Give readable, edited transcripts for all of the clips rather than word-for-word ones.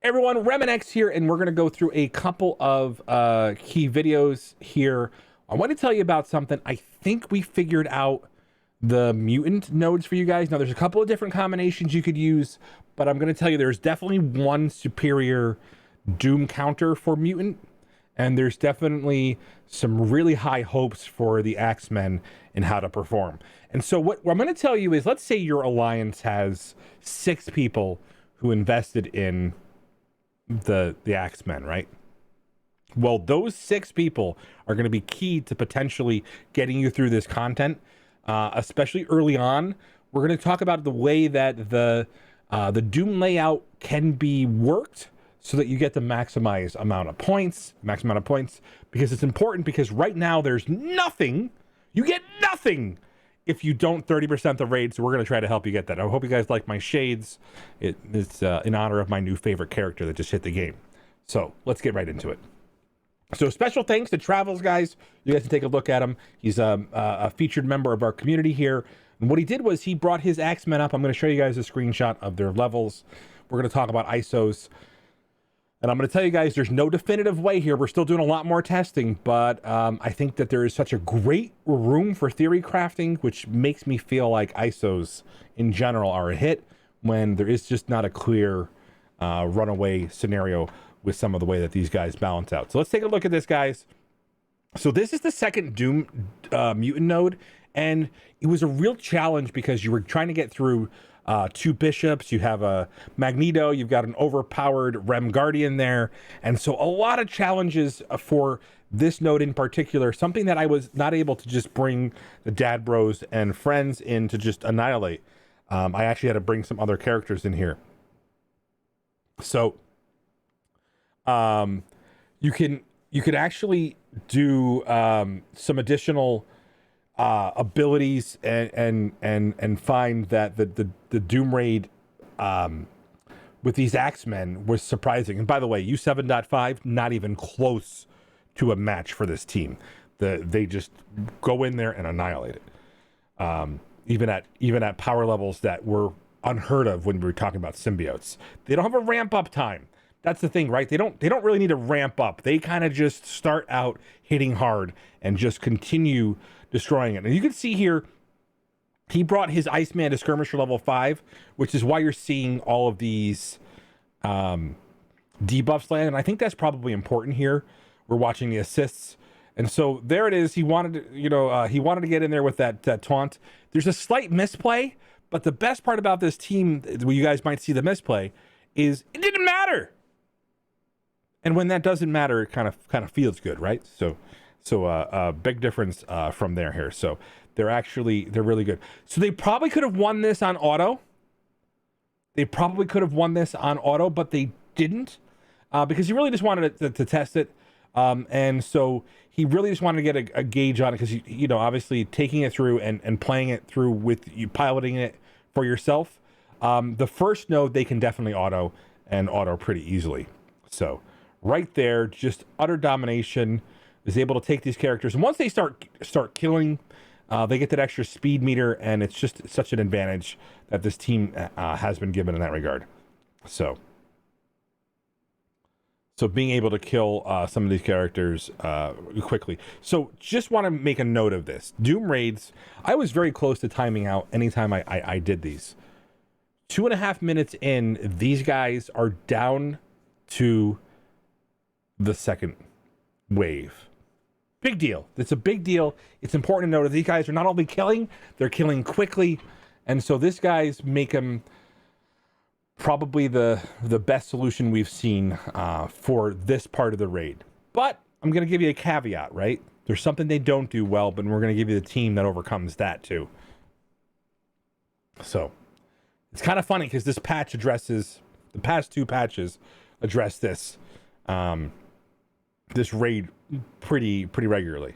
Everyone, RemanX here, and we're going to go through a couple of key videos here. I want to tell you about something. I think we figured out the mutant nodes for you guys. Now, there's a couple of different combinations you could use, but I'm going to tell you there's definitely one superior Doom counter for mutant, and there's definitely some really high hopes for the Axemen and how to perform. And so what I'm going to tell you is, let's say your alliance has 6 people who invested in the Axemen, right? Well, those 6 people are going to be key to potentially getting you through this content, especially early on. We're going to talk about the way that the Doom layout can be worked so that you get the maximum amount of points, because it's important, because right now there's nothing, you get nothing if you don't 30% the raid, so we're going to try to help you get that. I hope you guys like my shades. It's in honor of my new favorite character that just hit the game. So let's get right into it. So special thanks to Travels, guys. You guys can take a look at him. He's a featured member of our community here. And what he did was he brought his Axemen up. I'm going to show you guys a screenshot of their levels. We're going to talk about ISOs. And I'm going to tell you guys, there's no definitive way here. We're still doing a lot more testing, but I think that there is such a great room for theory crafting, which makes me feel like ISOs in general are a hit when there is just not a clear runaway scenario with some of the way that these guys balance out. So let's take a look at this, guys. So this is the second Doom mutant node, and it was a real challenge because you were trying to get through 2 bishops, you have a Magneto, you've got an overpowered Rem Guardian there, and so a lot of challenges for this node in particular, something that I was not able to just bring the dad bros and friends in to just annihilate. I actually had to bring some other characters in here. So you could actually do some additional abilities and find that the Doom raid with these Axemen was surprising. And by the way, U7.5 not even close to a match for this team. They just go in there and annihilate it. Even at power levels that were unheard of when we were talking about symbiotes. They don't have a ramp up time. That's the thing, right? They don't really need to ramp up. They kind of just start out hitting hard and just continue destroying it. And you can see here, he brought his Iceman to Skirmisher level 5, which is why you're seeing all of these debuffs land. And I think that's probably important here. We're watching the assists. And so there it is. He wanted to, he wanted to get in there with that taunt. There's a slight misplay, but the best part about this team, where you guys might see the misplay, is it didn't matter. And when that doesn't matter, it kind of feels good, right? So a big difference from there here. So they're really good. So they probably could have won this on auto. But they didn't because he really just wanted to test it. And so he really just wanted to get a gauge on it because, obviously taking it through and playing it through with you, piloting it for yourself. The first node, they can definitely auto pretty easily. So right there, just utter domination, is able to take these characters. And once they start killing, they get that extra speed meter, and it's just such an advantage that this team has been given in that regard. So being able to kill some of these characters quickly. So just want to make a note of this. Doom raids, I was very close to timing out anytime I did these. 2.5 minutes in, these guys are down to the second wave. Big deal. It's a big deal. It's important to note that these guys are not only killing, they're killing quickly. And so this guys make them probably the best solution we've seen for this part of the raid. But I'm going to give you a caveat, right? There's something they don't do well, but we're going to give you the team that overcomes that too. So it's kind of funny because this patch addresses, the past 2 patches address this this raid pretty regularly.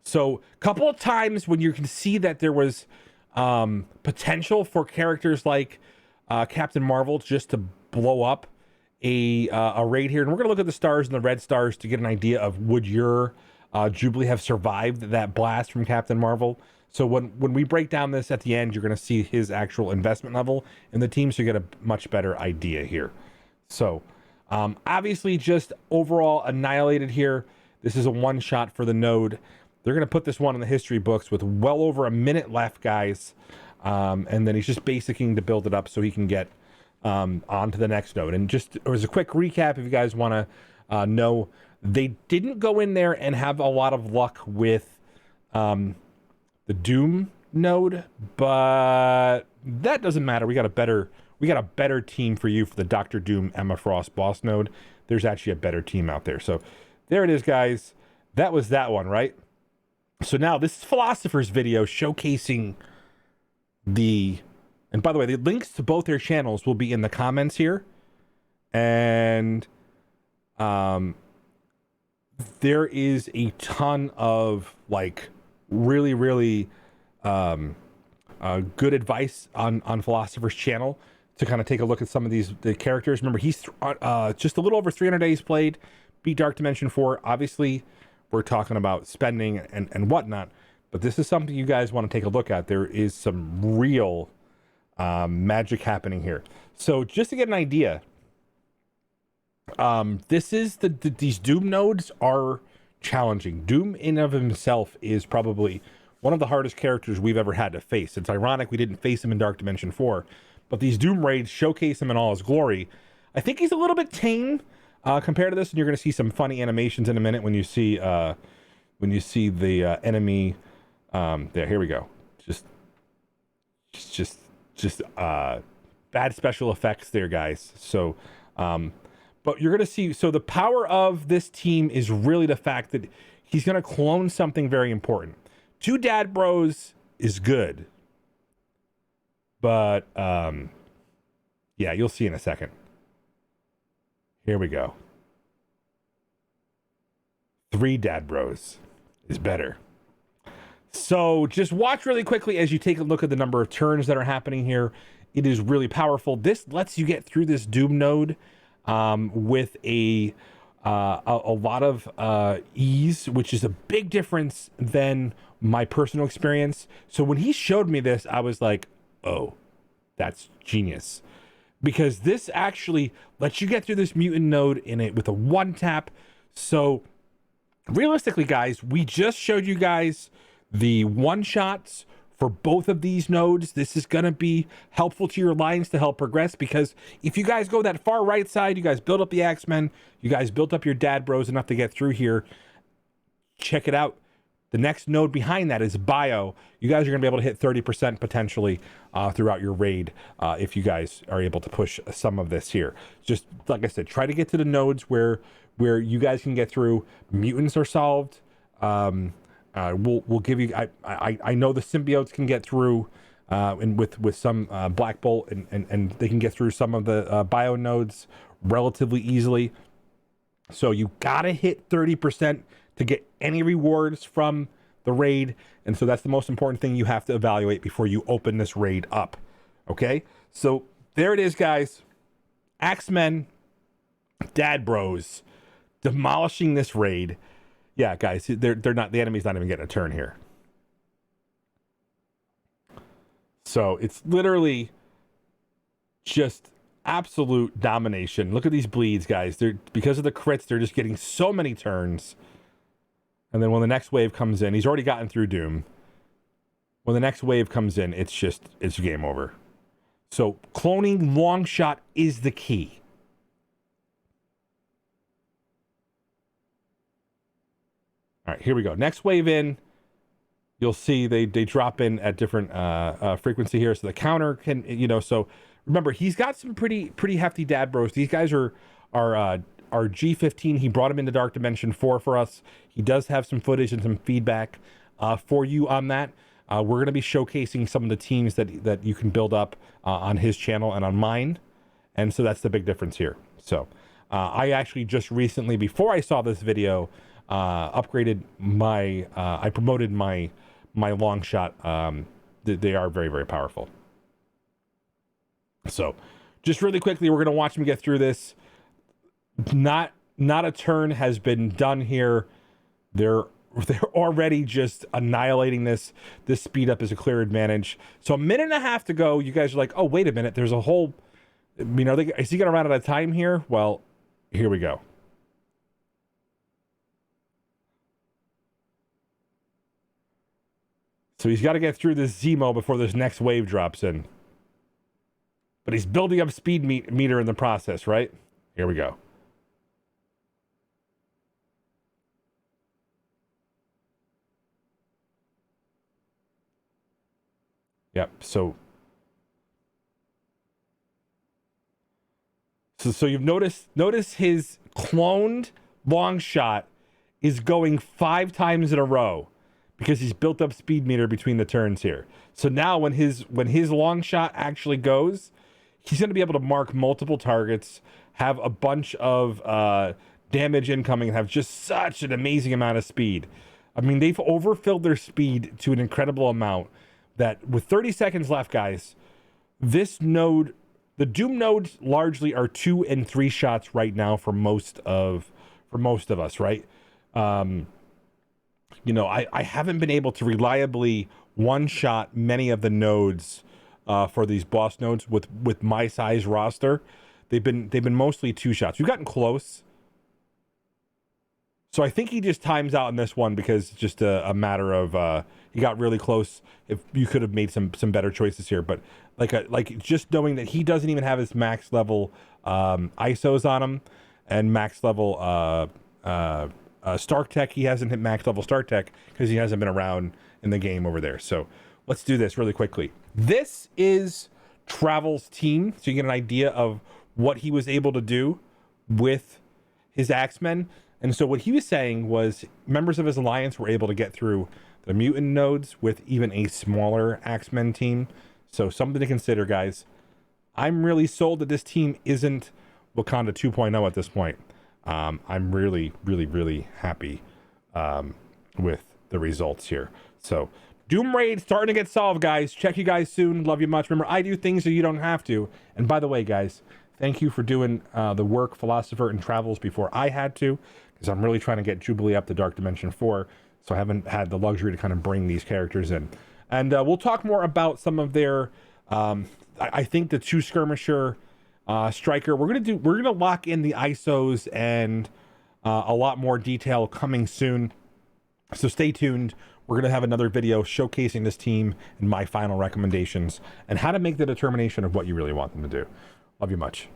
So a couple of times when you can see that there was potential for characters like Captain Marvel just to blow up a raid here. And we're going to look at the stars and the red stars to get an idea of would your Jubilee have survived that blast from Captain Marvel. So when we break down this at the end, you're going to see his actual investment level in the team, so you get a much better idea here. So obviously just overall annihilated here. This is a one shot for the node. They're going to put this one in the history books with well over a minute left, guys. And then he's just basicing to build it up so he can get on to the next node. And just as a quick recap, if you guys want to know, they didn't go in there and have a lot of luck with the Doom node, but that doesn't matter. We got a better team for you for the Dr. Doom Emma Frost boss node. There's actually a better team out there. So there it is, guys. That was that one, right? So now this is Philosopher's video showcasing and by the way, the links to both their channels will be in the comments here. And there is a ton of like really, really good advice on Philosopher's channel to kind of take a look at some of the characters. Remember, he's just a little over 300 days played, beat Dark Dimension 4. Obviously, we're talking about spending and whatnot, but this is something you guys want to take a look at. There is some real magic happening here. So just to get an idea, this is these Doom nodes are challenging. Doom in of himself is probably one of the hardest characters we've ever had to face. It's ironic we didn't face him in Dark Dimension 4, but these Doom raids showcase him in all his glory. I think he's a little bit tame compared to this, and you're going to see some funny animations in a minute when you see the enemy. There, here we go. Just bad special effects there, guys. So, but you're going to see. So the power of this team is really the fact that he's going to clone something very important. 2 Dad Bros is good, but yeah, you'll see in a second. Here we go. 3 Dad Bros is better. So just watch really quickly as you take a look at the number of turns that are happening here. It is really powerful. This lets you get through this Doom node with a lot of ease, which is a big difference than my personal experience. So when he showed me this, I was like, oh, that's genius. Because this actually lets you get through this mutant node with a one tap. So realistically, guys, we just showed you guys the one shots for both of these nodes. This is going to be helpful to your lines to help progress, because if you guys go that far right side, you guys build up the X-Men, you guys built up your Dad Bros enough to get through here. Check it out. The next node behind that is Bio. You guys are going to be able to hit 30% potentially throughout your raid if you guys are able to push some of this here. Just like I said, try to get to the nodes where you guys can get through. Mutants are solved. We'll give you. I know the symbiotes can get through, and with some Black Bolt, and they can get through some of the bio nodes relatively easily. So you gotta hit 30% to get any rewards from the raid, and so that's the most important thing you have to evaluate before you open this raid up. Okay, so there it is, guys. Axemen, Dad Bros, demolishing this raid. Yeah, guys, they're not, the enemy's not even getting a turn here. So it's literally just absolute domination. Look at these bleeds, guys. Because of the crits, they're just getting so many turns. And then when the next wave comes in, he's already gotten through Doom. When the next wave comes in, it's game over. So cloning long shot is the key. All right, here we go. Next wave in, you'll see they drop in at different frequency here. So the counter can, so remember, he's got some pretty hefty Dad Bros. These guys are G15. He brought him into Dark Dimension 4 for us. He does have some footage and some feedback for you on that. We're going to be showcasing some of the teams that you can build up on his channel and on mine. And so that's the big difference here. So I actually just recently, before I saw this video, upgraded I promoted my long shot. They are very, very powerful. So just really quickly, we're going to watch him get through this. Not a turn has been done here. They're they're already just annihilating this. This speed up is a clear advantage. So a minute and a half to go. You guys are like, oh, wait a minute. There's a whole, you know, is he going to run out of time here? Well, here we go. So he's got to get through this Zemo before this next wave drops in. But he's building up speed meter in the process, right? Here we go. Yep. So you've noticed his cloned long shot is going 5 times in a row because he's built up speed meter between the turns here. So now when his long shot actually goes, he's going to be able to mark multiple targets, have a bunch of damage incoming, and have just such an amazing amount of speed. I mean, they've overfilled their speed to an incredible amount that with 30 seconds left, guys, this node, the Doom nodes largely are 2 and 3 shots right now for most of us, right? You know, I haven't been able to reliably one-shot many of the nodes for these boss nodes with my size roster. They've been mostly 2 shots. We've gotten close. So I think he just times out in this one because it's just a matter of he got really close. If you could have made some better choices here, but like just knowing that he doesn't even have his max level ISOs on him and max level Stark Tech, he hasn't hit max level Stark Tech because he hasn't been around in the game over there. So let's do this really quickly. This is Travel's team, so you get an idea of what he was able to do with his Axemen. And so what he was saying was members of his alliance were able to get through the mutant nodes with even a smaller Axemen team. So something to consider, guys. I'm really sold that this team isn't Wakanda 2.0 at this point. I'm really, really, really happy with the results here. So Doom Raid starting to get solved, guys. Check you guys soon. Love you much. Remember, I do things so you don't have to. And by the way, guys, thank you for doing the work, Philosopher and Travels, before I had to, because I'm really trying to get Jubilee up to Dark Dimension 4, so I haven't had the luxury to kind of bring these characters in. And we'll talk more about some of their, I think the 2 Skirmisher Striker. We're gonna lock in the ISOs and a lot more detail coming soon. So stay tuned. We're gonna have another video showcasing this team and my final recommendations and how to make the determination of what you really want them to do. Love you much.